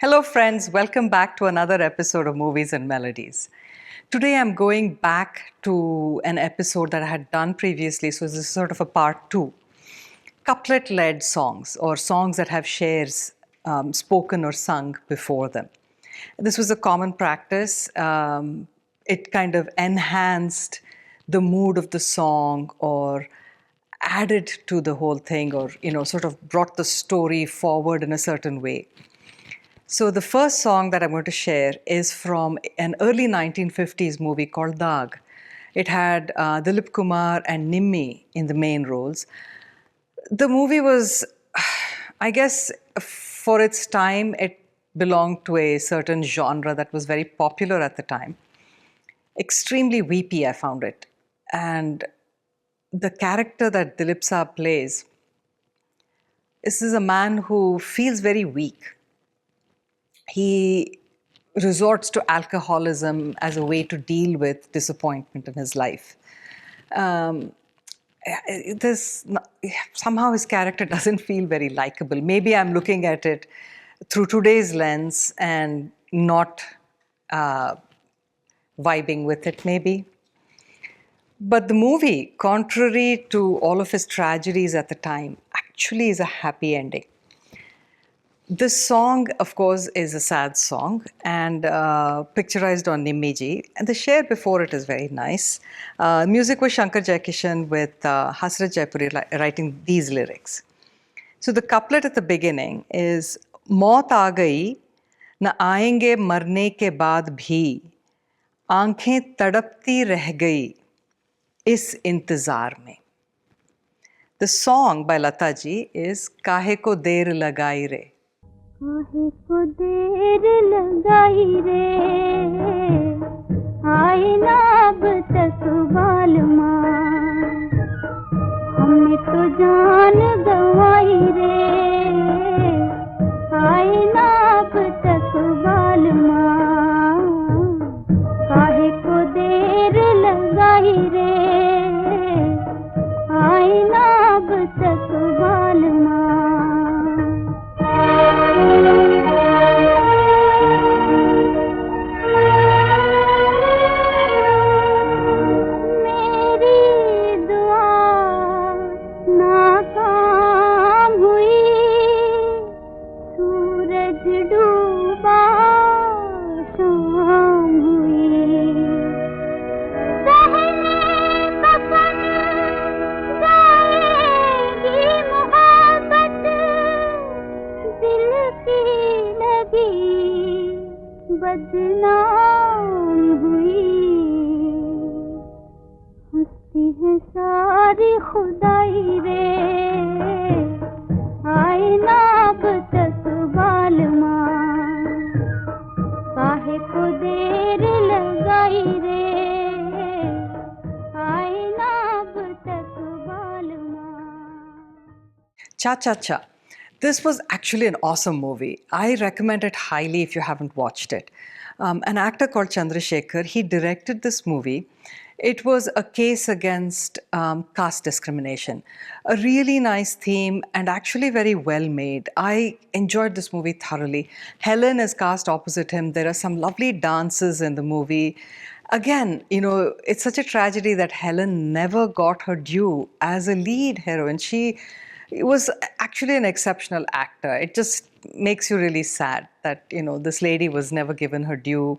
Hello, friends. Welcome back to another episode of Movies and Melodies. Today, I'm going back to an episode that I had done previously, so this is sort of a part two. Couplet led songs, or songs that have shares spoken or sung before them. This was a common practice. It kind of enhanced the mood of the song or added to the whole thing, or sort of brought the story forward in a certain way. So the first song that I'm going to share is from an early 1950s movie called Daag. It had Dilip Kumar and Nimmi in the main roles. The movie was, I guess, for its time, it belonged to a certain genre that was very popular at the time. Extremely weepy, I found it. And the character that Dilip Saab plays, this is a man who feels very weak. He resorts to alcoholism as a way to deal with disappointment in his life. Somehow his character doesn't feel very likable. Maybe I'm looking at it through today's lens and not vibing with it, maybe. But the movie, contrary to all of his tragedies at the time, actually is a happy ending. This song, of course, is a sad song and picturized on Nimmi. And the share before it is very nice. Music was Shankar Jaikishan with Hasrat Jaipuri writing these lyrics. So the couplet at the beginning is, Maut aa gayi, na aayenge marne ke baad bhi, aankhein tadapti reh gayi, is intizar mein. The song by Lata ji is Kahe ko der lagai re. काहे को देर लगाई रे आए ना अब तक बालमा हमने तो जान गंवाई रे आए ना अब तक बालमा काहे को देर लगाई रे आए ना अब तक बालमा बदनाम हुई हंसती है सारी खुदाई रे आए ना अब तक बालमा काहे को देर लगाई रे आए ना अब तक बालमा Cha Cha Cha. This was actually an awesome movie. I recommend it highly if you haven't watched it. An actor called Chandrasekhar, he directed this movie. It was a case against caste discrimination. A really nice theme and actually very well made. I enjoyed this movie thoroughly. Helen is cast opposite him. There are some lovely dances in the movie. Again, it's such a tragedy that Helen never got her due as a lead heroine. She was actually an exceptional actor. It just makes you really sad that, this lady was never given her due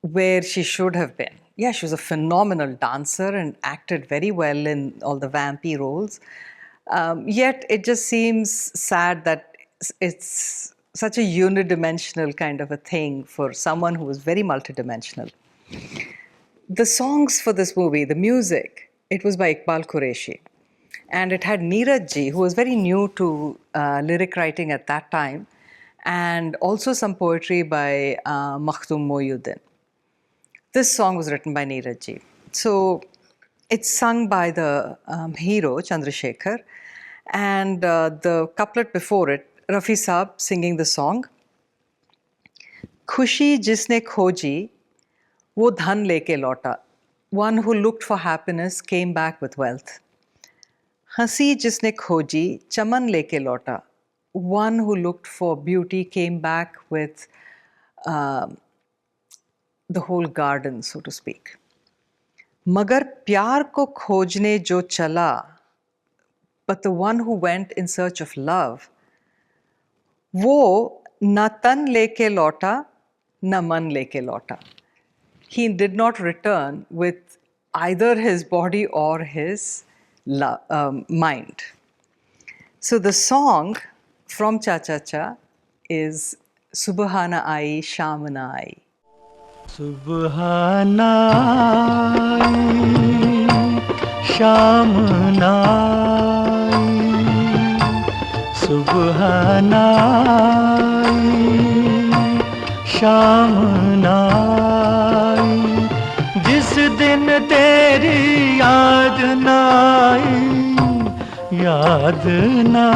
where she should have been. Yeah, she was a phenomenal dancer and acted very well in all the vampy roles. Yet it just seems sad that it's such a unidimensional kind of a thing for someone who was very multidimensional. The songs for this movie, the music, it was by Iqbal Qureshi. And it had Neeraj ji, who was very new to lyric writing at that time, and also some poetry by Makhdoom Mohyuddin. This song was written by Neeraj ji. So it's sung by the hero, Chandrasekhar, and the couplet before it, Rafi Saab singing the song. Khushi jisne khoji, wo dhan leke lota. One who looked for happiness came back with wealth. हंसी जिसने खोजी चमन लेके लौटा one who looked for beauty came back with the whole garden, so to speak. मगर प्यार को खोजने जो चला, but the one who went in search of love, वो न तन लेके लौटा, न मन लेके लौटा. He did not return with either his body or his mind. So the song from Cha Cha Cha is Subhana Ai Sham Na Ai. सुबहाना आई शाम ना आई सुबहाना आई शाम ना आई जिस दिन तेरी याद ना आई याद ना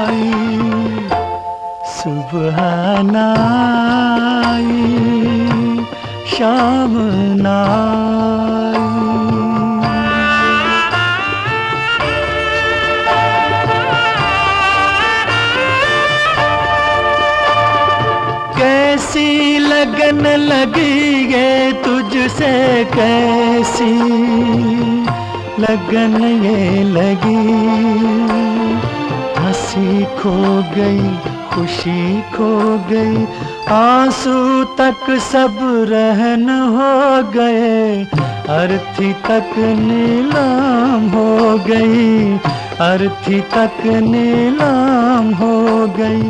आई सुबहाना आई शाम ना कैसी लगन लगी ये तुझसे कैसी लगन ये लगी हंसी खो गई खुशी खो गई आंसू तक सब रहन हो गए अर्थी तक नीलाम हो गई अर्थी तक नीलाम हो गई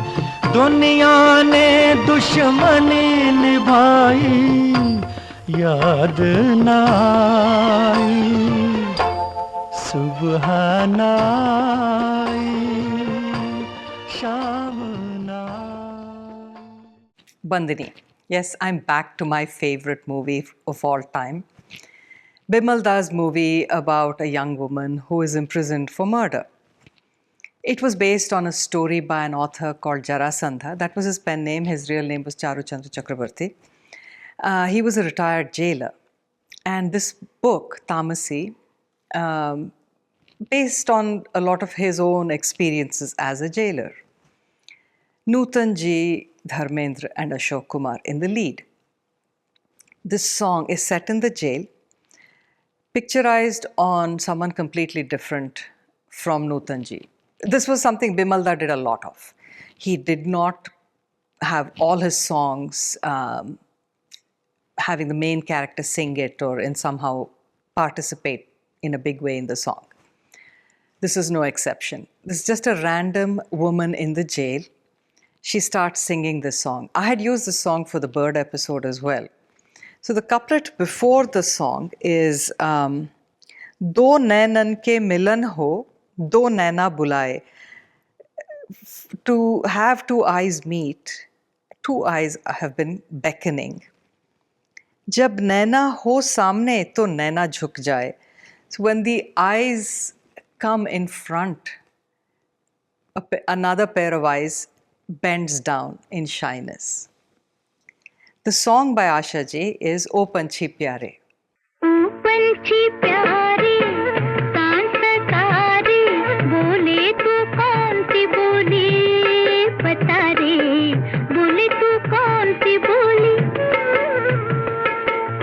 दुनिया ने दुश्मनी निभाई याद ना आई सुबहाना आई शाम ना Bandini. Yes, I'm back to my favorite movie of all time. Bimal Das movie about a young woman who is imprisoned for murder. It was based on a story by an author called Jarasandha. That was his pen name. His real name was Charuchandra Chakrabarti. He was a retired jailer. And this book, Tamasi, based on a lot of his own experiences as a jailer. Nutan Ji, Dharmendra and Ashok Kumar in the lead. This song is set in the jail, picturized on someone completely different from Nutan Ji. This was something Bimalda did a lot of. He did not have all his songs having the main character sing it or in somehow participate in a big way in the song. This is no exception. This is just a random woman in the jail. She starts singing this song. I had used this song for the bird episode as well. So the couplet before the song is Do nainan ke milan ho, do naina bulaye. To have two eyes meet, two eyes have been beckoning. Jab naina ho samne, to naina jhuk jaye. So when the eyes come in front, another pair of eyes bends down in shyness. The song by Asha Ji is O Panchi Pyare. ओ पंछी प्यारे सांसकारी बोले तू कौन सी बोली बता रे बोले तू कौन सी बोली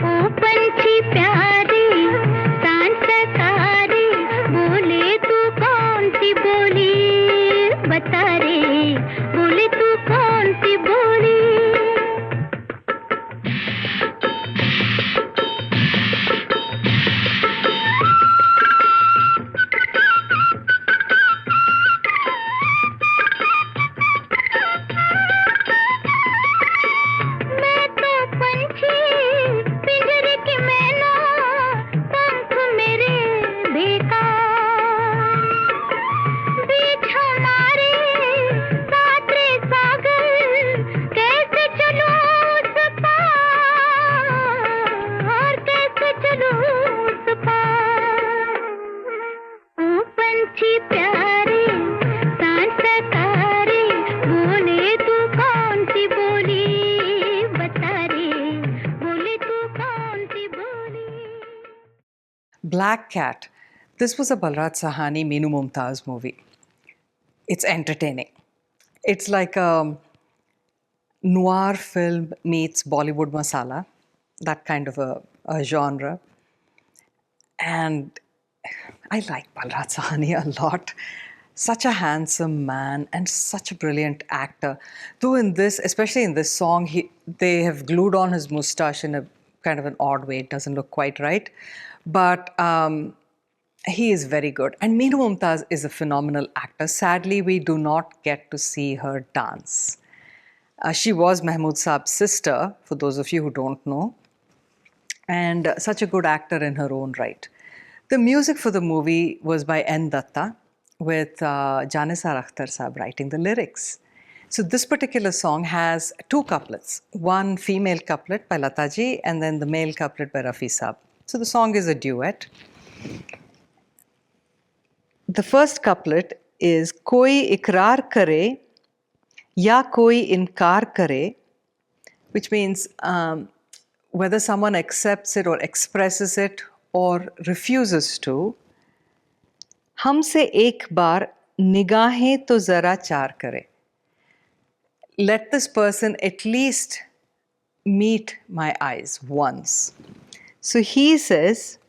ओ पंछी प्यारे सांसकारी बोले तू कौन सी बोली बता रे बोले तू कौन सी बोली Black Cat. This was a Balraj Sahani, Meenu Mumtaz movie. It's entertaining. It's like a noir film meets Bollywood masala, that kind of a genre. And I like Balraj Sahani a lot. Such a handsome man and such a brilliant actor. Though in this, especially in this song, they have glued on his mustache in a kind of an odd way. It doesn't look quite right. But he is very good. And Meenu Mumtaz is a phenomenal actor. Sadly, we do not get to see her dance. She was Mahmood Saab's sister, for those of you who don't know, and such a good actor in her own right. The music for the movie was by N. Datta, with Janisar Akhtar Saab writing the lyrics. So this particular song has two couplets, one female couplet by Lataji and then the male couplet by Rafi Saab. So the song is a duet. The first couplet is Koi ikrar kare ya koi inkar kare, which means whether someone accepts it or expresses it or refuses to, हमसे एक बार निगाहें तो जरा चार करे. Let this person at least meet my eyes once. So he says,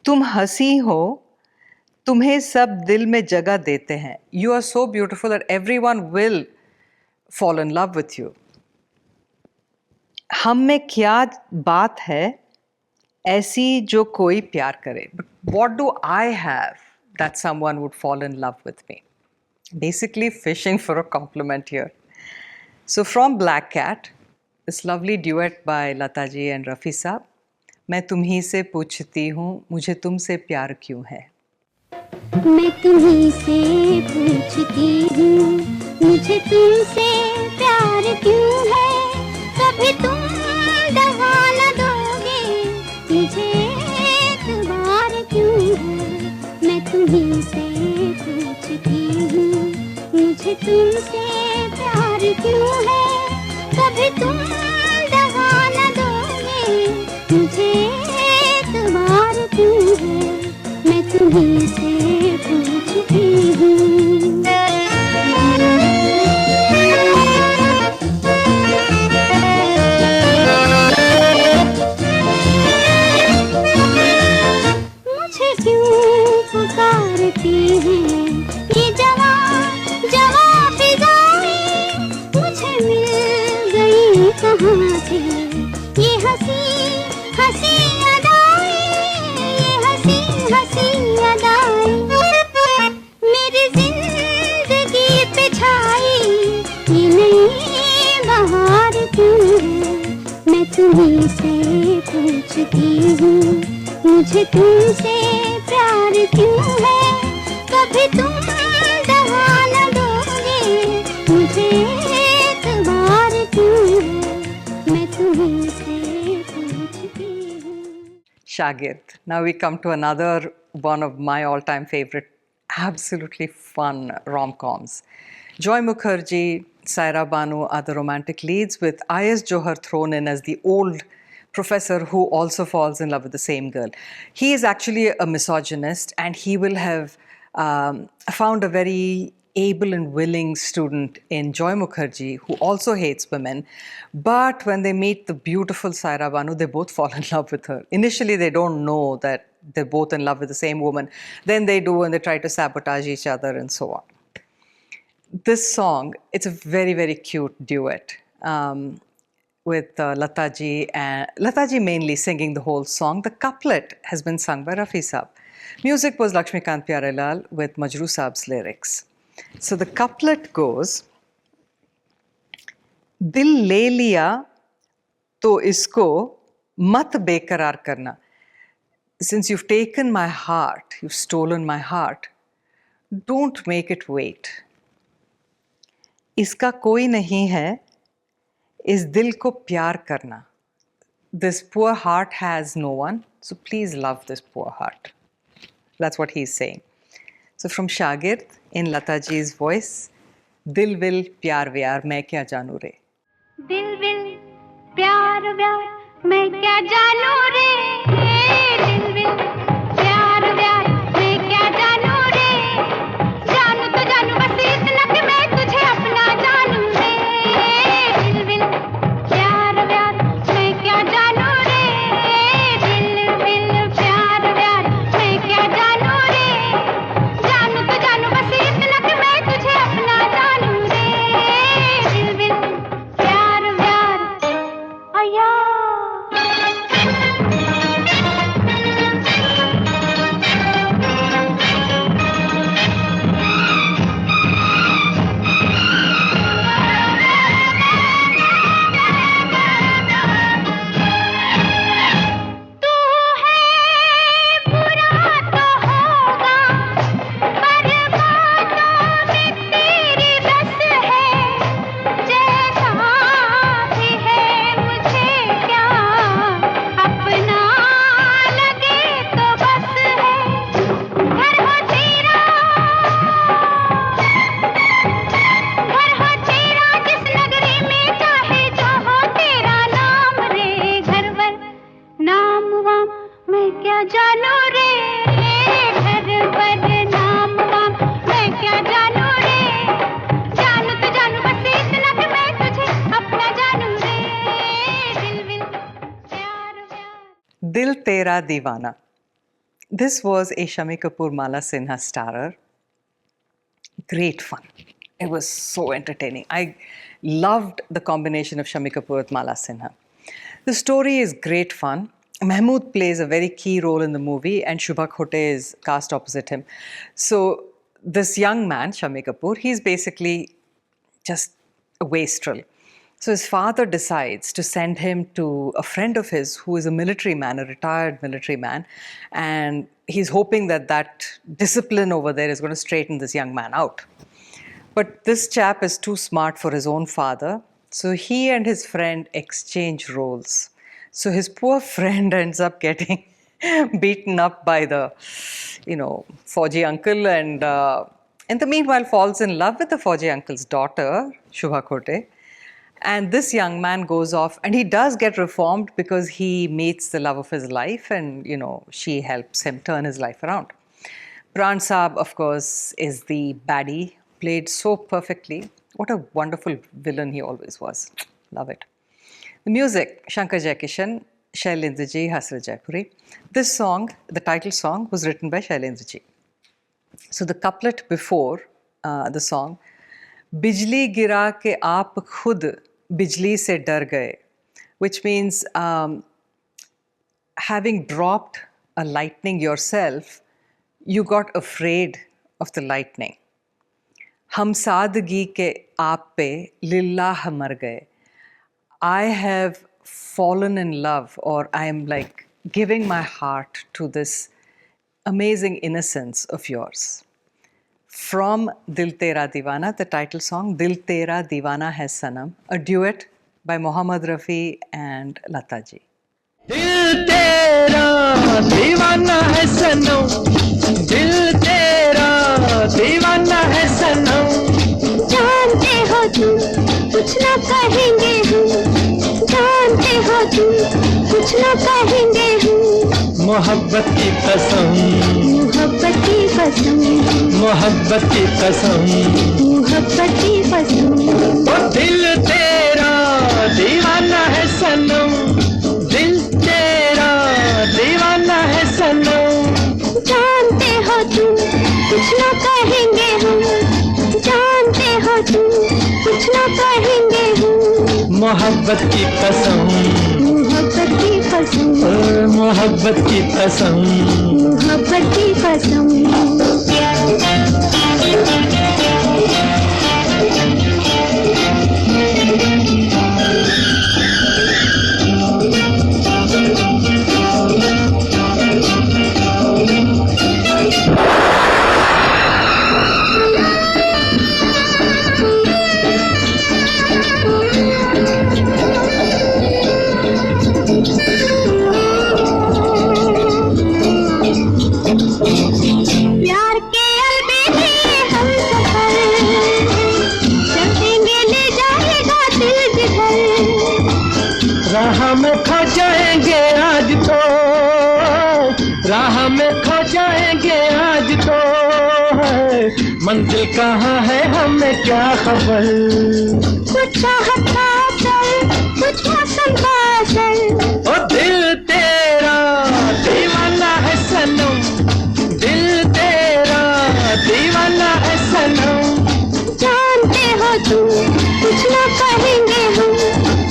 तुम हंसी हो, तुम्हें सब दिल में जगह देते हैं. You are so beautiful that everyone will fall in love with you. हम में क्या बात है ऐसी जो कोई प्यार करे. But what do I have that someone would fall in love with me? Basically fishing for a compliment here. So from Black Cat, this lovely duet by Lataji and Rafi Saab, मैं तुम्ही से पूछती हूँ मुझे तुमसे प्यार क्यों है. मैं तुम्हीं से पूछती हूँ मुझे तुमसे प्यार क्यों है. कभी तुम दगा न दोगे मुझे एतबार क्यों है. मैं तुम्हीं से पूछती हूँ मुझे तुमसे प्यार क्यों है. कभी तुम दगा न दोगे मुझे एतबार क्यों है. मैं तुम्हीं से पूछती हूँ. मुझे क्यों पुकारती हैं ये जवां जवां फिजाएं. मुझे मिल गई कहाँ से ये हंसी हंसी अदाएं. ये हंसी हंसी अदाएं मेरी जिंदगी पे छाई ये नई बहार क्यों है. मैं तुम्हीं से पूछती हूँ मुझे तुमसे प्यार क्यों है. कभी तुम दगा न दोगे मुझे एतबार क्यों है. मैं तुम्हीं से पूछती हूँ. Shagird. Now we come to another one of my all-time favorite, absolutely fun rom-coms. Joy Mukherjee, Saira Banu are the romantic leads, with I.S. Johar thrown in as the old professor who also falls in love with the same girl. He is actually a misogynist, and he will have found a very able and willing student in Joy Mukherjee who also hates women. But when they meet the beautiful Saira Banu, they both fall in love with her. Initially, they don't know that they're both in love with the same woman. Then they do, and they try to sabotage each other and so on. This song, it's a very, very cute duet with Lataji, and Lataji mainly singing the whole song. The couplet has been sung by Rafi Saab. Music was Lakshmikant Pyarelal with Majroo Saab's lyrics. So the couplet goes, दिल ले लिया तो इसको मत बेकरार करना. Since you've taken my heart, you've stolen my heart, don't make it wait. इसका कोई नहीं है इस दिल को प्यार करना. This poor heart has no one, so please love this poor heart. That's what he's saying. So from Shagird in Lataji's voice, दिल विल प्यार व्यार मैं क्या जानू रे. दिल विल प्यार व्यार मैं क्या जानू रे. दिल विल प्यार व्यार मैं क्या जानू रे. जानू तो जानू बस इतना कि मैं तुझे अपना जानू. मैं क्या जानू रे घर बदनाम वाम, मैं क्या जानू रे, जानू तो जानू बस इतना कि मैं तुझे अपना जानू रे, दिल विल प्यार प्यार। Dil Tera Deewana. This was a Shami Kapoor Mala Sinha starrer. Great fun. It was so entertaining. I loved the combination of Shami Kapoor with Mala Sinha. The story is great fun. Mahmood plays a very key role in the movie, and Shubha Khote is cast opposite him. So, this young man, Shami Kapoor, he's basically just a wastrel. So his father decides to send him to a friend of his who is a military man, a retired military man, and he's hoping that that discipline over there is going to straighten this young man out. But this chap is too smart for his own father, so he and his friend exchange roles. So his poor friend ends up getting beaten up by the, Fauji uncle, and in the meanwhile falls in love with the Fauji uncle's daughter, Shubha Khote. And this young man goes off, and he does get reformed because he meets the love of his life, and she helps him turn his life around. Pran Saab, of course, is the baddie, played so perfectly. What a wonderful villain he always was. Love it. The music, Shankar Jaikishan, Shailendra Ji, Hasrat Jaipuri. This song, the title song, was written by Shailendra Ji. So the couplet before the song, बिजली गिरा के आप खुद बिजली से डर गए, which means having dropped a lightning yourself, you got afraid of the lightning. हम सादगी के आप पे लिल्लाह मर गए. I have fallen in love, or I am like giving my heart to this amazing innocence of yours. From Dil Tera Deewana, the title song, Dil Tera Deewana Hai Sanam, a duet by Mohammad Rafi and Lata ji. दिल तेरा दीवाना है सनम, दिल तेरा दीवाना है सनम, जानते हो तुम कुछ ना कहेंगे हम, जानते हो तुम कुछ ना कहेंगे हम, मोहब्बत की कसम, मोहब्बत की कसम, मोहब्बत की कसम, मोहब्बत की कसम। ओ दिल तेरा दीवाना है सनम, दिल तेरा दीवाना है सनम, जानते हो तुम कुछ ना कहेंगे हम, जानते हो तुम कुछ ना कहेंगे हम, मोहब्बत की कसम, मोहब्बत की कसम, ओ मोहब्बत की कसम, मोहब्बत की कसम। प्यार के अलबेले हम सफर चलेंगे, ले जाएगा दिल जिधर, राह में खो जाएंगे आज तो, राह में खो जाएंगे आज तो, मंजिल कहाँ है हमें क्या खबर, कुछ चाहत का असर, कुछ मौसम का असर, ओ दिल तेरा दीवाना है सनम, दिल तेरा दीवाना है सनम, जानते हो तुम कुछ ना कहेंगे हम,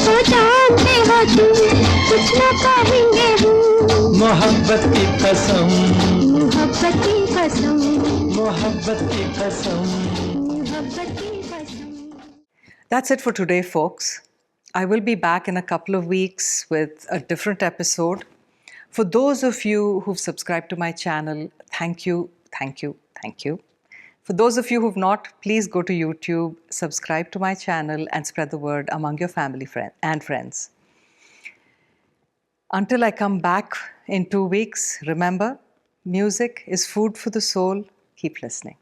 तो जानते हो तुम कुछ ना कहेंगे हम, मोहब्बत की कसम, मोहब्बत की कसम, मोहब्बत की कसम। मोहब्बत की कसम। That's it for today, folks. I will be back in a couple of weeks with a different episode. For those of you who've subscribed to my channel, thank you, thank you, thank you. For those of you who've not, please go to YouTube, subscribe to my channel, and spread the word among your family and friends. Until I come back in 2 weeks, remember, music is food for the soul. Keep listening.